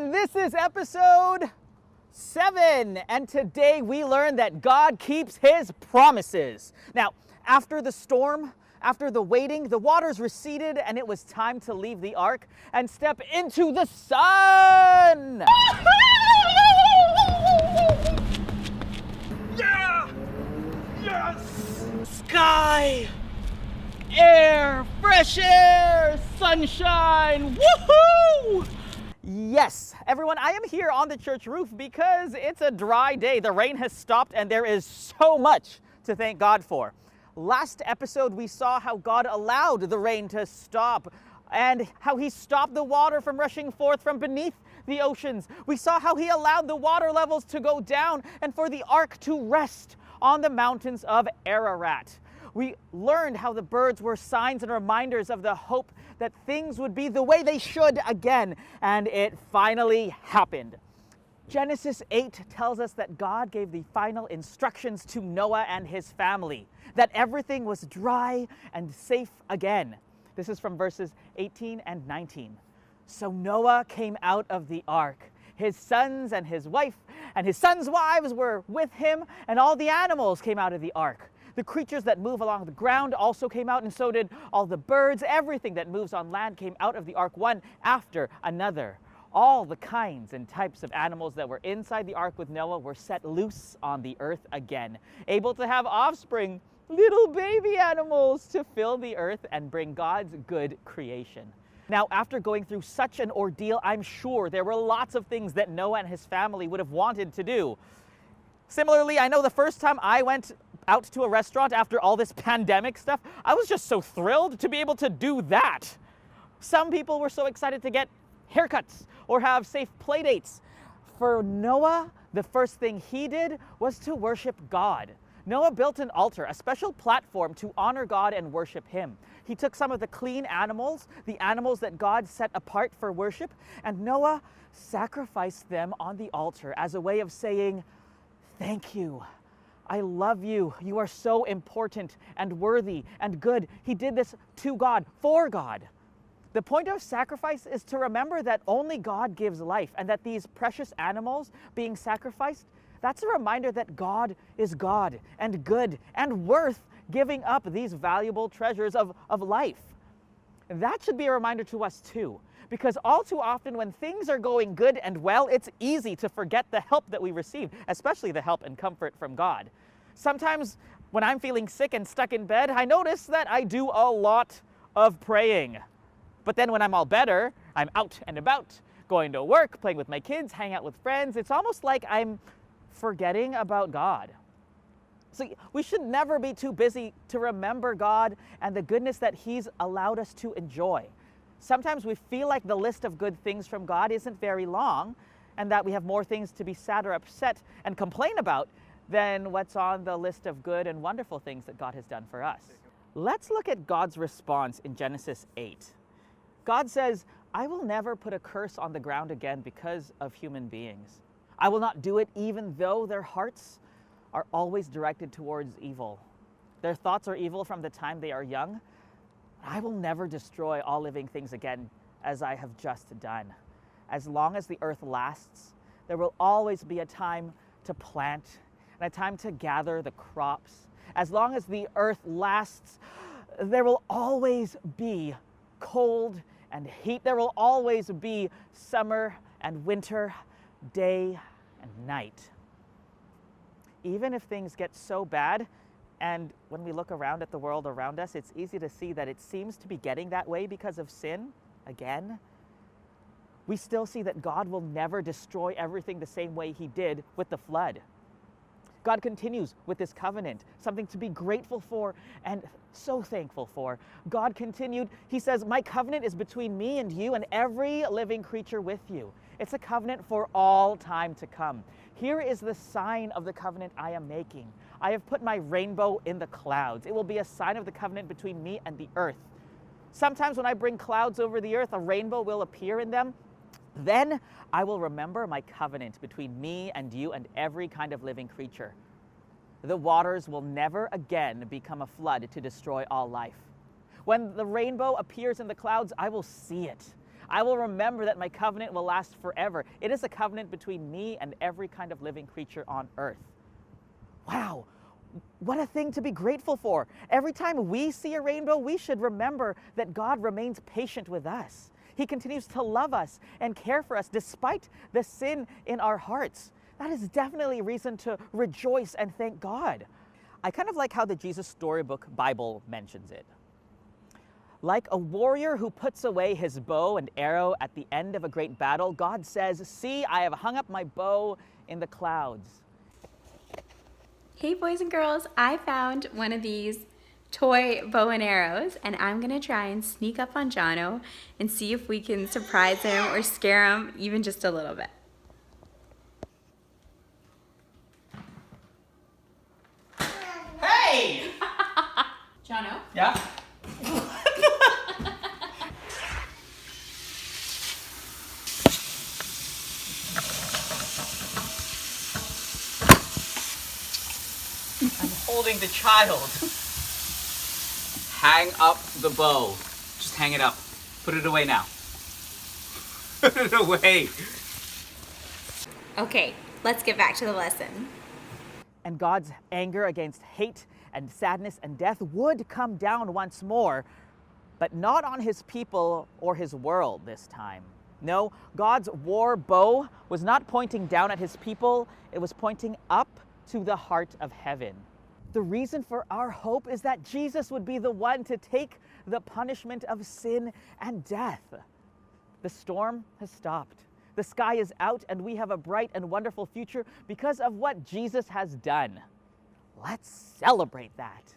everyone. This is episode 7, and today we learn that God keeps His promises. Now, after the storm, after the waiting, the waters receded, and it was time to leave the ark and step into the sun. Yeah! Yes! Sky, air, fresh air, sunshine, woohoo! Yes, everyone, I am here on the church roof because it's a dry day. The rain has stopped and there is so much to thank God for. Last episode, we saw how God allowed the rain to stop and how He stopped the water from rushing forth from beneath the oceans. We saw how He allowed the water levels to go down and for the ark to rest on the mountains of Ararat. We learned how the birds were signs and reminders of the hope that things would be the way they should again, and it finally happened. Genesis 8 tells us that God gave the final instructions to Noah and his family, that everything was dry and safe again. This is from verses 18 and 19. So Noah came out of the ark. His sons and his wife and his sons' wives were with him, and all the animals came out of the ark. The creatures that move along the ground also came out, and so did all the birds. Everything that moves on land came out of the ark, one after another. All the kinds and types of animals that were inside the ark with Noah were set loose on the earth again, able to have offspring, little baby animals to fill the earth and bring God's good creation. Now, after going through such an ordeal, I'm sure there were lots of things that Noah and his family would have wanted to do. Similarly, I know the first time I went out to a restaurant after all this pandemic stuff, I was just so thrilled to be able to do that. Some people were so excited to get haircuts or have safe play dates. For Noah, the first thing he did was to worship God. Noah built an altar, a special platform to honor God and worship Him. He took some of the clean animals, the animals that God set apart for worship, and Noah sacrificed them on the altar as a way of saying, "Thank you. I love you. You are so important and worthy and good." He did this to God, for God. The point of sacrifice is to remember that only God gives life, and that these precious animals being sacrificed, that's a reminder that God is God and good and worth giving up these valuable treasures of life. That should be a reminder to us too, because all too often when things are going good and well, it's easy to forget the help that we receive, especially the help and comfort from God. Sometimes when I'm feeling sick and stuck in bed, I notice that I do a lot of praying. But then when I'm all better, I'm out and about, going to work, playing with my kids, hanging out with friends. It's almost like I'm forgetting about God. So we should never be too busy to remember God and the goodness that He's allowed us to enjoy. Sometimes we feel like the list of good things from God isn't very long, and that we have more things to be sad or upset and complain about than what's on the list of good and wonderful things that God has done for us. Let's look at God's response in Genesis 8. God says, "I will never put a curse on the ground again because of human beings. I will not do it even though their hearts are always directed towards evil. Their thoughts are evil from the time they are young. I will never destroy all living things again as I have just done. As long as the earth lasts, there will always be a time to plant and a time to gather the crops. As long as the earth lasts, there will always be cold and heat. There will always be summer and winter, day and night." Even if things get so bad, and when we look around at the world around us, it's easy to see that it seems to be getting that way because of sin again, we still see that God will never destroy everything the same way He did with the flood. God continues with this covenant, something to be grateful for and so thankful for. God continued, He says, "My covenant is between me and you and every living creature with you." It's a covenant for all time to come. "Here is the sign of the covenant I am making. I have put my rainbow in the clouds. It will be a sign of the covenant between me and the earth. Sometimes when I bring clouds over the earth, a rainbow will appear in them. Then I will remember my covenant between me and you and every kind of living creature. The waters will never again become a flood to destroy all life. When the rainbow appears in the clouds, I will see it. I will remember that my covenant will last forever. It is a covenant between me and every kind of living creature on earth. Wow, what a thing to be grateful for. Every time we see a rainbow, we should remember that God remains patient with us. He continues to love us and care for us despite the sin in our hearts. That is definitely a reason to rejoice and thank God. I kind of like how the Jesus Storybook Bible mentions it. Like a warrior who puts away his bow and arrow at the end of a great battle, God says, "See, I have hung up my bow in the clouds." Hey boys and girls, I found one of these toy bow and arrows and I'm gonna try and sneak up on Jono and see if we can surprise him or scare him even just a little bit. Hey! Jono? Yeah? I'm holding the child. Hang up the bow. Just hang it up. Put it away now. Put it away. Okay, let's get back to the lesson. And God's anger against hate and sadness and death would come down once more, but not on his people or his world this time. No, God's war bow was not pointing down at his people, it was pointing up to the heart of heaven. The reason for our hope is that Jesus would be the one to take the punishment of sin and death. The storm has stopped. The sky is out and we have a bright and wonderful future because of what Jesus has done. Let's celebrate that.